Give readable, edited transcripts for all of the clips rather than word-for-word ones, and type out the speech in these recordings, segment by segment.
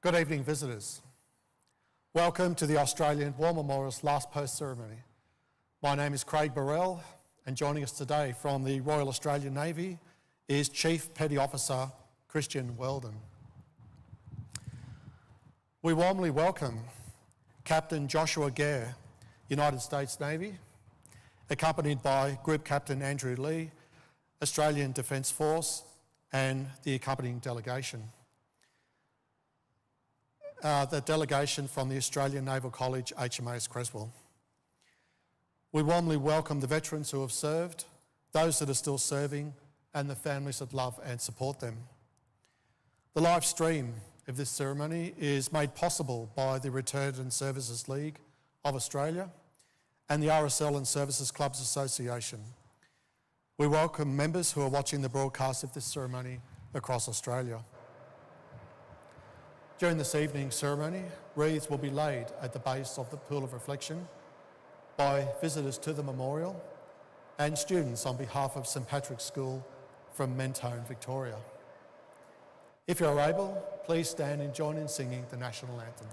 Good evening, visitors. Welcome to the Australian War Memorial's last post ceremony. My name is Craig Burrell, and joining us today from the Royal Australian Navy is Chief Petty Officer Christian Weldon. We warmly welcome Captain Joshua Gare, United States Navy, accompanied by Group Captain Andrew Lee, Australian Defence Force, and the accompanying delegation. The delegation from the Australian Naval College, HMAS Creswell. We warmly welcome the veterans who have served, those that are still serving, and the families that love and support them. The live stream of this ceremony is made possible by the Returned and Services League of Australia and the RSL and Services Clubs Association. We welcome members who are watching the broadcast of this ceremony across Australia. During this evening's ceremony, wreaths will be laid at the base of the Pool of Reflection by visitors to the memorial and students on behalf of St Patrick's School from Mentone, Victoria. If you're able, please stand and join in singing the National Anthem.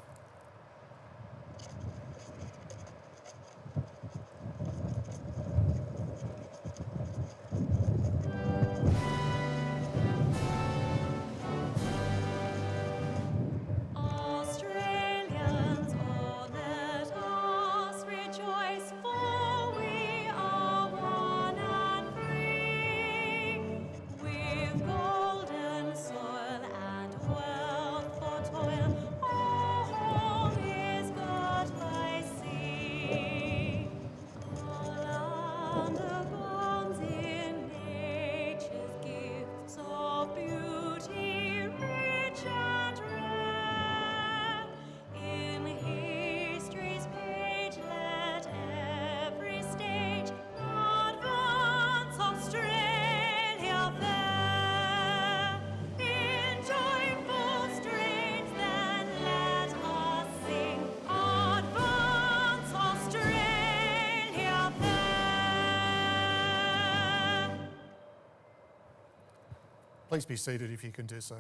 Please be seated if you can do so.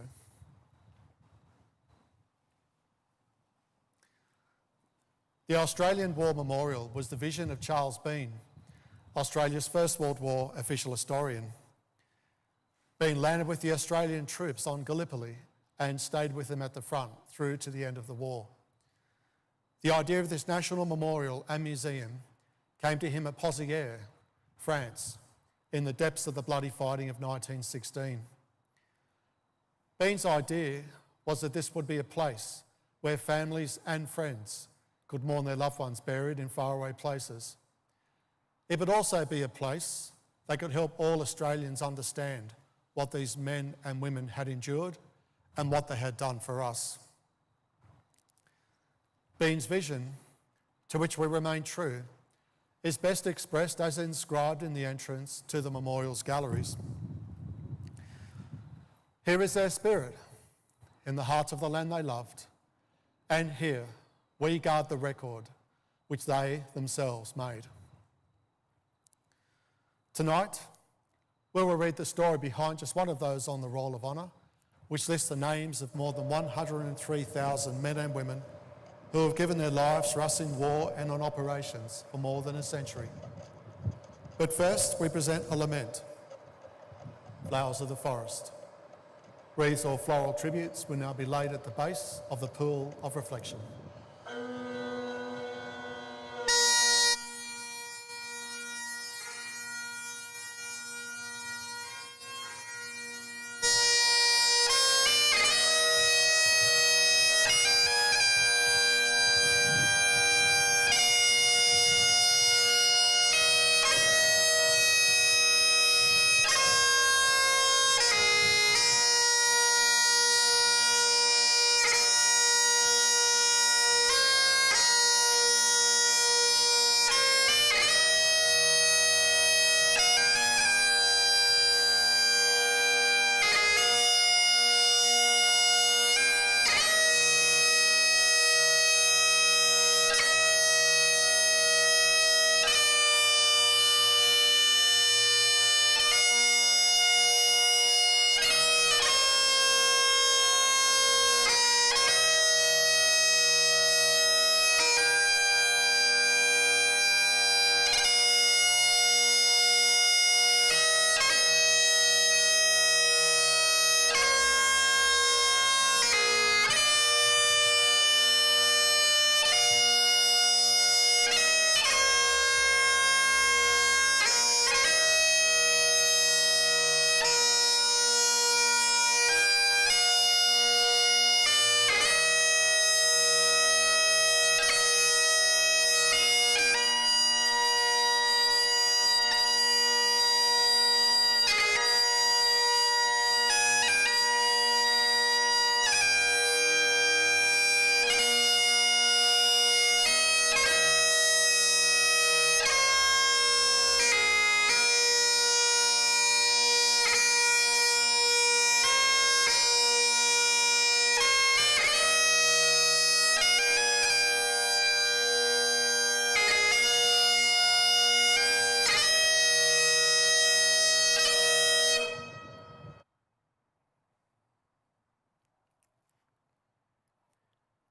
The Australian War Memorial was the vision of Charles Bean, Australia's First World War official historian. Bean landed with the Australian troops on Gallipoli and stayed with them at the front through to the end of the war. The idea of this national memorial and museum came to him at Pozières, France, in the depths of the bloody fighting of 1916. Bean's idea was that this would be a place where families and friends could mourn their loved ones buried in faraway places. It would also be a place that could help all Australians understand what these men and women had endured and what they had done for us. Bean's vision, to which we remain true, is best expressed as inscribed in the entrance to the memorial's galleries. Here is their spirit, in the hearts of the land they loved, and here we guard the record which they themselves made. Tonight, we will read the story behind just one of those on the Roll of Honour, which lists the names of more than 103,000 men and women who have given their lives for us in war and on operations for more than a century. But first, we present a lament, Flowers of the Forest. Wreaths or floral tributes will now be laid at the base of the Pool of Reflection.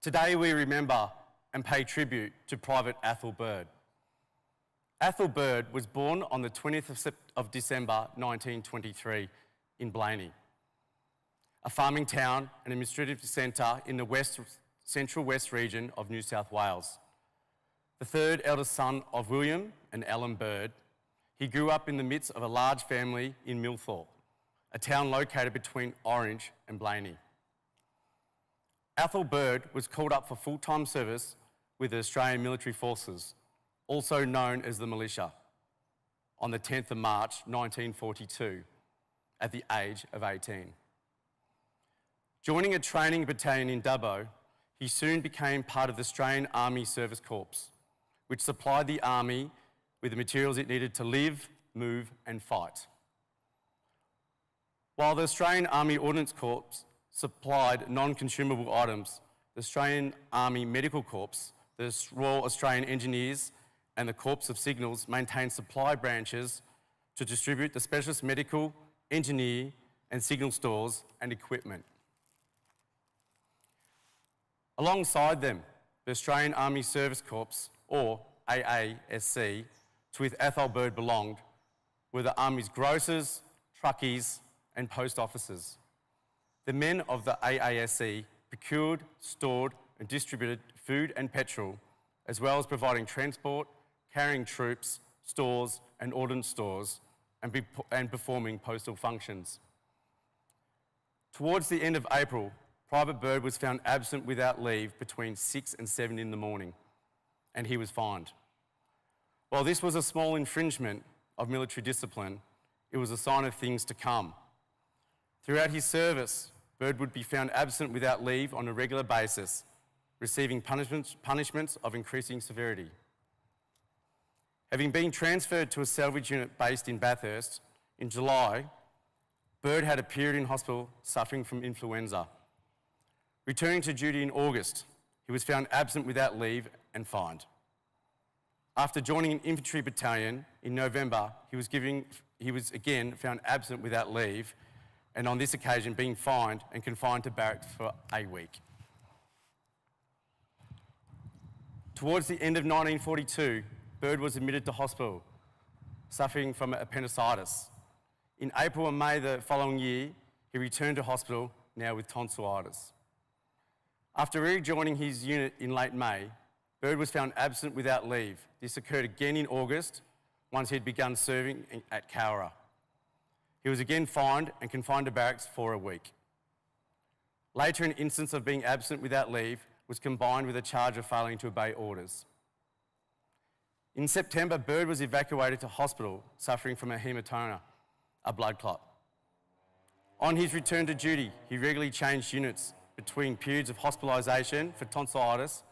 Today we remember and pay tribute to Private Athol Bird. Athol Bird was born on the 20th of December 1923 in Blaney, a farming town and administrative centre in the central west region of New South Wales. The third eldest son of William and Ellen Bird, he grew up in the midst of a large family in Millthorpe, a town located between Orange and Blaney. Athol Bird was called up for full-time service with the Australian Military Forces, also known as the militia, on the 10th of March 1942, at the age of 18. Joining a training battalion in Dubbo, he soon became part of the Australian Army Service Corps, which supplied the Army with the materials it needed to live, move and fight. While the Australian Army Ordnance Corps supplied non-consumable items, the Australian Army Medical Corps, the Royal Australian Engineers and the Corps of Signals maintained supply branches to distribute the specialist medical, engineer and signal stores and equipment. Alongside them, the Australian Army Service Corps, or AASC, to which Athol Bird belonged, were the Army's grossers, truckies and post officers. The men of the AASC procured, stored and distributed food and petrol, as well as providing transport, carrying troops, stores and ordnance stores, and performing postal functions. Towards the end of April, Private Bird was found absent without leave between 6 and 7 in the morning, and he was fined. While this was a small infringement of military discipline, it was a sign of things to come. Throughout his service, Bird would be found absent without leave on a regular basis, receiving punishments of increasing severity. Having been transferred to a salvage unit based in Bathurst, in July, Bird had a period in hospital suffering from influenza. Returning to duty in August, he was found absent without leave and fined. After joining an infantry battalion in November, he was again found absent without leave, and on this occasion being fined and confined to barracks for a week. Towards the end of 1942, Bird was admitted to hospital, suffering from appendicitis. In April and May the following year, he returned to hospital, now with tonsillitis. After rejoining his unit in late May, Bird was found absent without leave. This occurred again in August, once he had begun serving at Canberra. He was again fined and confined to barracks for a week. Later, an instance of being absent without leave was combined with a charge of failing to obey orders. In September, Bird was evacuated to hospital, suffering from a hematoma, a blood clot. On his return to duty, he regularly changed units between periods of hospitalisation for tonsillitis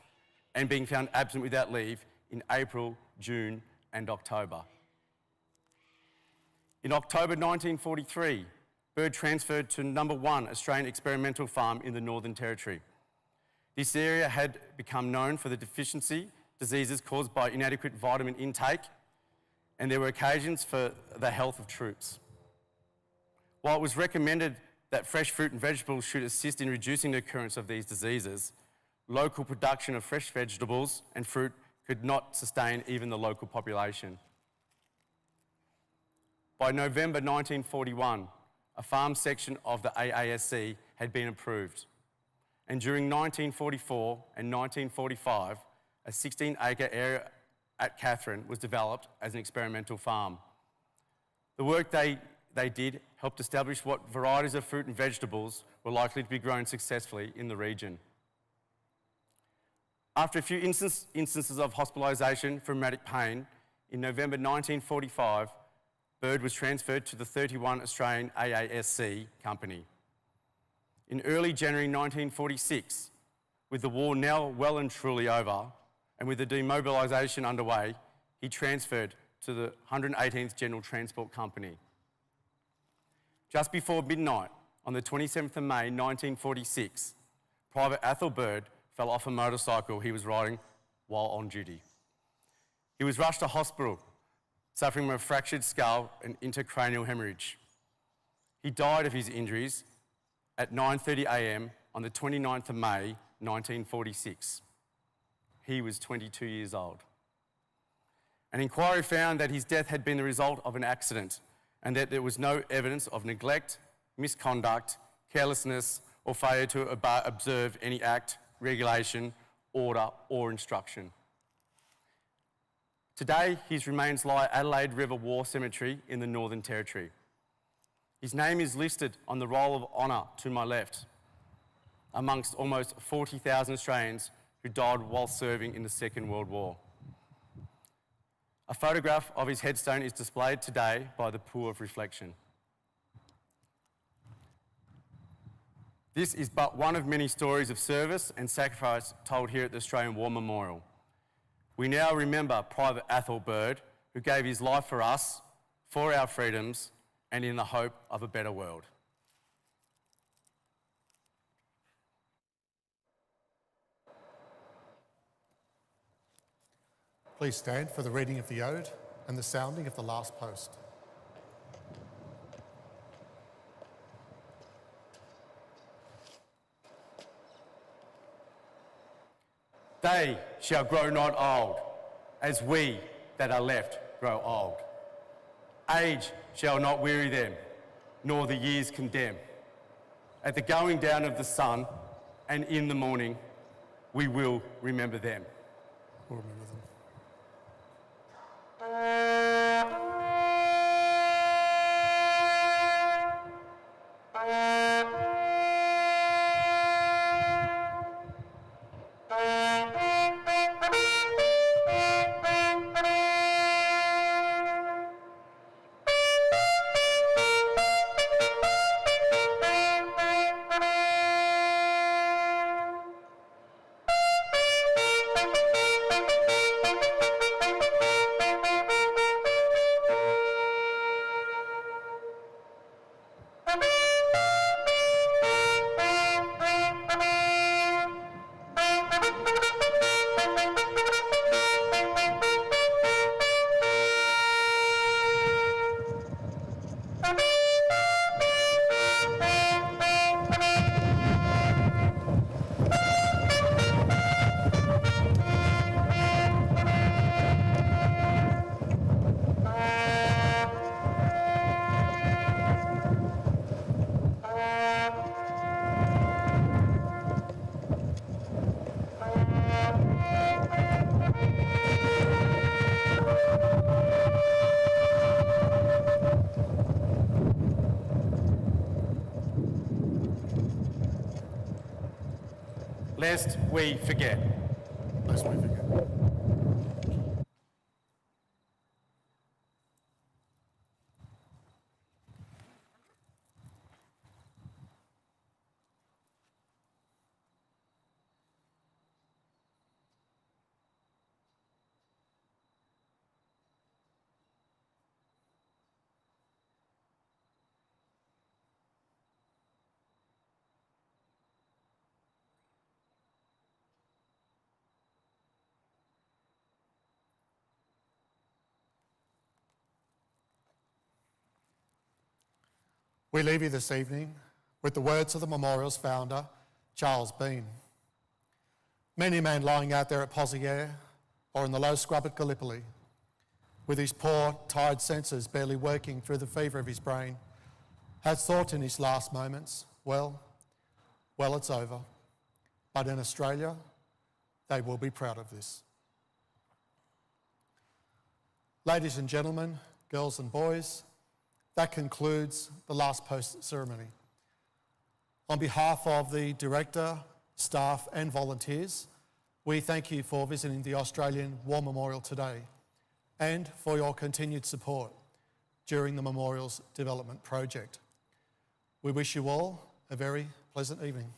and being found absent without leave in April, June and October. In October 1943, Bird transferred to No. 1 Australian Experimental Farm in the Northern Territory. This area had become known for the deficiency diseases caused by inadequate vitamin intake, and there were occasions for the health of troops. While it was recommended that fresh fruit and vegetables should assist in reducing the occurrence of these diseases, local production of fresh vegetables and fruit could not sustain even the local population. By November 1941, a farm section of the AASC had been approved, and during 1944 and 1945, a 16-acre area at Katherine was developed as an experimental farm. The work they did helped establish what varieties of fruit and vegetables were likely to be grown successfully in the region. After a few instances of hospitalisation for rheumatic pain, in November 1945, Bird was transferred to the 31 Australian AASC Company. In early January 1946, with the war now well and truly over, and with the demobilisation underway, he transferred to the 118th General Transport Company. Just before midnight, on the 27th of May 1946, Private Athol Bird fell off a motorcycle he was riding while on duty. He was rushed to hospital, suffering from a fractured skull and intracranial hemorrhage. He died of his injuries at 9:30 a.m. on the 29th of May 1946. He was 22 years old. An inquiry found that his death had been the result of an accident and that there was no evidence of neglect, misconduct, carelessness, or failure to observe any act, regulation, order, or instruction. Today, his remains lie at Adelaide River War Cemetery in the Northern Territory. His name is listed on the Roll of Honour to my left, amongst almost 40,000 Australians who died while serving in the Second World War. A photograph of his headstone is displayed today by the Pool of Reflection. This is but one of many stories of service and sacrifice told here at the Australian War Memorial. We now remember Private Athol Bird, who gave his life for us, for our freedoms, and in the hope of a better world. Please stand for the reading of the ode and the sounding of the last post. They shall grow not old, as we that are left grow old. Age shall not weary them, nor the years condemn. At the going down of the sun and in the morning, we will remember them. We'll remember them. Lest we forget. Lest we forget. We leave you this evening with the words of the memorial's founder, Charles Bean. Many a man lying out there at Pozieres or in the low scrub at Gallipoli, with his poor, tired senses barely working through the fever of his brain, has thought in his last moments, well, it's over. But in Australia, they will be proud of this. Ladies and gentlemen, girls and boys, that concludes the last post ceremony. On behalf of the director, staff and volunteers, we thank you for visiting the Australian War Memorial today and for your continued support during the memorial's development project. We wish you all a very pleasant evening.